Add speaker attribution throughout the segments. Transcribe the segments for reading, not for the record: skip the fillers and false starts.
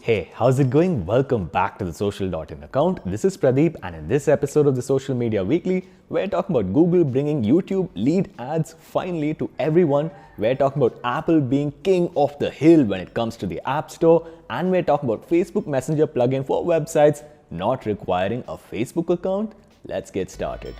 Speaker 1: Hey, how's it going? Welcome back to the Social.in account. This is Pradeep, and in this episode of the Social Media Weekly, we're talking about Google bringing YouTube lead ads finally to everyone. We're talking about Apple being king of the hill when it comes to the App Store, and we're talking about Facebook Messenger plugin for websites not requiring a Facebook account. Let's get started.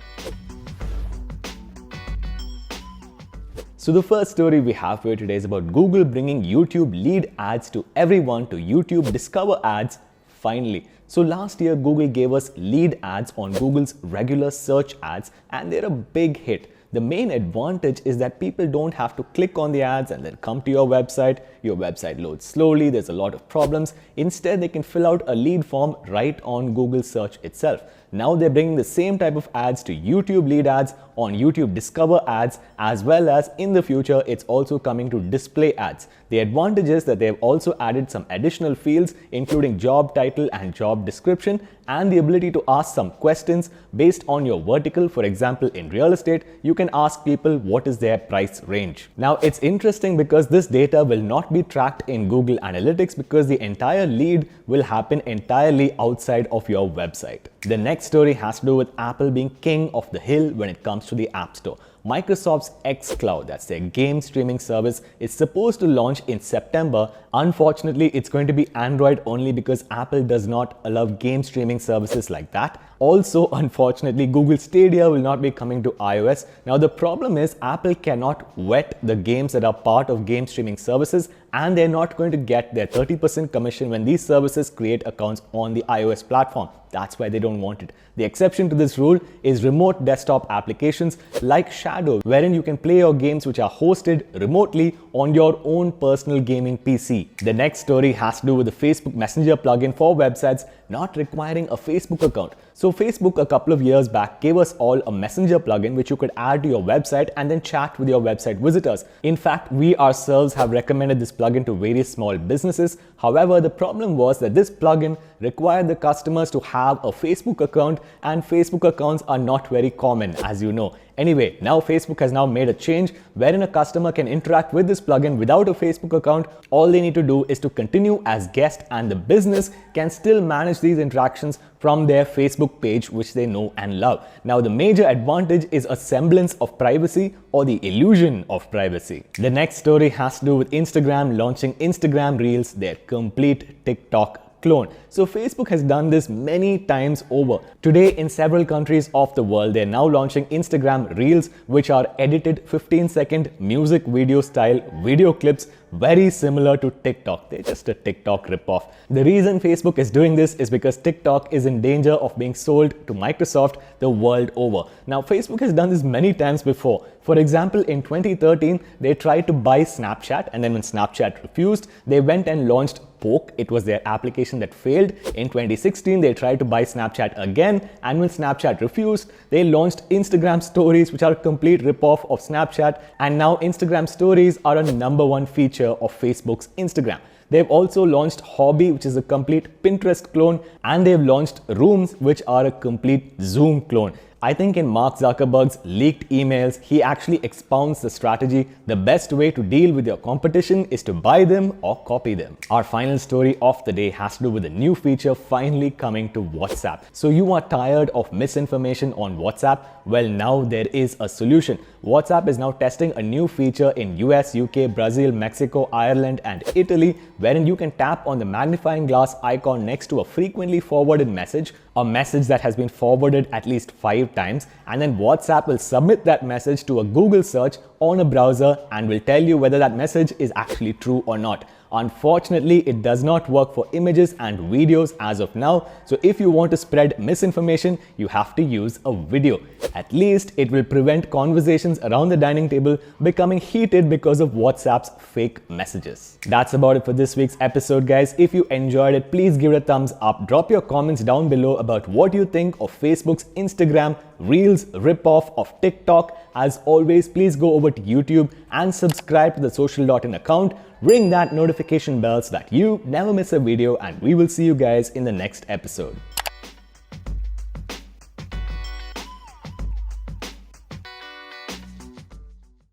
Speaker 1: So the first story we have for you today is about Google bringing YouTube lead ads to everyone to YouTube Discover ads finally. So last year, Google gave us lead ads on Google's regular search ads, and they're a big hit. The main advantage is that people don't have to click on the ads and then come to your website. Your website loads slowly, there's a lot of problems. Instead, they can fill out a lead form right on Google search itself. Now they're bringing the same type of ads to YouTube lead ads, on YouTube Discover ads, as well as in the future, it's also coming to display ads. The advantage is that they've also added some additional fields, including job title and job description, and the ability to ask some questions based on your vertical. For example, in real estate, you can ask people what is their price range. Now, it's interesting because this data will not be tracked in Google Analytics because the entire lead will happen entirely outside of your website. The next story has to do with Apple being king of the hill when it comes to the App Store. Microsoft's xCloud, that's their game streaming service, is supposed to launch in September. Unfortunately, it's going to be Android only because Apple does not allow game streaming services like that. Also, unfortunately, Google Stadia will not be coming to iOS. Now, the problem is Apple cannot vet the games that are part of game streaming services, and they're not going to get their 30% commission when these services create accounts on the iOS platform. That's why they don't want it. The exception to this rule is remote desktop applications like Shadow, wherein you can play your games which are hosted remotely on your own personal gaming PC. The next story has to do with the Facebook Messenger plugin for websites not requiring a Facebook account. So Facebook a couple of years back gave us all a Messenger plugin which you could add to your website and then chat with your website visitors. In fact, we ourselves have recommended this plugin to various small businesses. However, the problem was that this plugin required the customers to have a Facebook account, and Facebook accounts are not very common, as you know. Anyway, now Facebook has now made a change wherein a customer can interact with this plugin without a Facebook account. All they need to do is to continue as guest, and the business can still manage these interactions from their Facebook page, which they know and love. Now, the major advantage is a semblance of privacy, or the illusion of privacy. The next story has to do with Instagram launching Instagram Reels, their complete TikTok clone. So Facebook has done this many times over. Today, in several countries of the world, they're now launching Instagram Reels, which are edited 15-second music video style video clips, very similar to TikTok. They're just a TikTok ripoff. The reason Facebook is doing this is because TikTok is in danger of being sold to Microsoft the world over. Now, Facebook has done this many times before. For example, in 2013, they tried to buy Snapchat, and then when Snapchat refused, they went and launched Poke. It was their application that failed. In 2016, they tried to buy Snapchat again, and when Snapchat refused, they launched Instagram Stories, which are a complete ripoff of Snapchat, and now Instagram Stories are a #1 feature of Facebook's Instagram. They've also launched Hobby, which is a complete Pinterest clone, and they've launched Rooms, which are a complete Zoom clone. I think in Mark Zuckerberg's leaked emails, he actually expounds the strategy. The best way to deal with your competition is to buy them or copy them. Our final story of the day has to do with a new feature finally coming to WhatsApp. So you are tired of misinformation on WhatsApp? Well, now there is a solution. WhatsApp is now testing a new feature in US, UK, Brazil, Mexico, Ireland, and Italy, wherein you can tap on the magnifying glass icon next to a frequently forwarded message, a message that has been forwarded at least 5 times, and then WhatsApp will submit that message to a Google search on a browser and will tell you whether that message is actually true or not. Unfortunately, it does not work for images and videos as of now. So if you want to spread misinformation, you have to use a video. At least it will prevent conversations around the dining table becoming heated because of WhatsApp's fake messages. That's about it for this week's episode, guys. If you enjoyed it, please give it a thumbs up. Drop your comments down below about what you think of Facebook's Instagram Reels ripoff of TikTok. As always, please go over to YouTube and subscribe to the Social.in account. Ring that notification bell so that you never miss a video, and we will see you guys in the next episode.